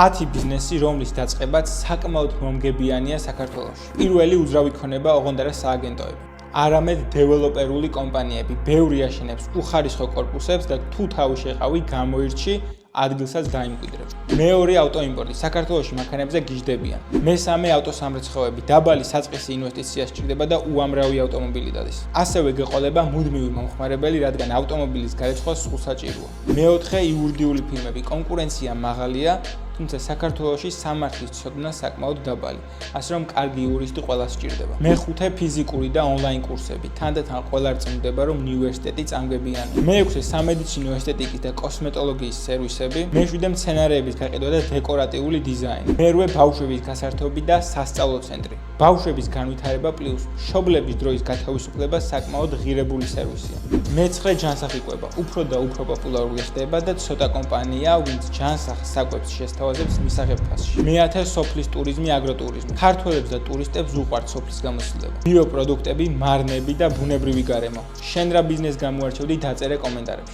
10 ბიზნესი, რომლის დაწყებაც საკმაოდ მომგებიანია საქართველოში. პირველი უძრავი ქონება ოღონდ არა სააგენტოები. არამედ დეველოპერული კომპანიები, ბევრი აშენებს უხარისხო კორპუსებს და თუ თავი შეყავი გამოირჩი, ადგილსაც დაიმკვიდრებ. მეორე ავტოიმპორტი, საქართველოში მანქანებზე გიждდებიან. მესამე ავტოსამრეცხოები, დაბალი საწყისი ინვესტიცია სჭირდება და უამრავი ავტომობილი დადის. ასევე გეყოლება მუდმივი მომხმარებელი, რადგან ავტომობილის გარეცხვა სულ საჭიროა. მეოთხე იურიდიული ფირმები, კონკურენცია მაღალია, თუმცა საქართველოში სამართლის ცოდნა საკმაოდ დაბალი, ასე რომ კარგი იურისტი ყველას სჭირდება. მეხუთე ფიზიკური და ონლაინ კურსები, თანდათან ყველა რწმუნდება, რომ უნივერსიტეტი წამგებიანია. მეექვსე სამედიცინო ესთეტიკის და კოსმეტოლოგიის სერვისები, მეშვიდე მცენარეების გაყიდვა და დეკორატიული დიზაინი. მერვე ბავშვების გასართობი და სასწავლო ცენტრი. ბავშვების განვითარება პლუს მშობლების დროის გათავისუფლება საკმაოდ ღირებული სერვისია. მეცხრე ჯანსაღი კვება, უფრო და უფრო პოპულარული ხდება და ცოტა კომპანია, ვინც ჯანსაღ საკვებს შესთავაზებს მისაღებ ფასში. მეათე სოფლის ტურიზმი, აგროტურიზმი. ქართველებს და ტურისტებს უყვართ სოფლის გამოცდილება. ბიოპროდუქტები, მარნები და ბუნებრივი გარემო. შენ რა ბიზნეს გამოარჩევდი, დაწერე კომენტარებში.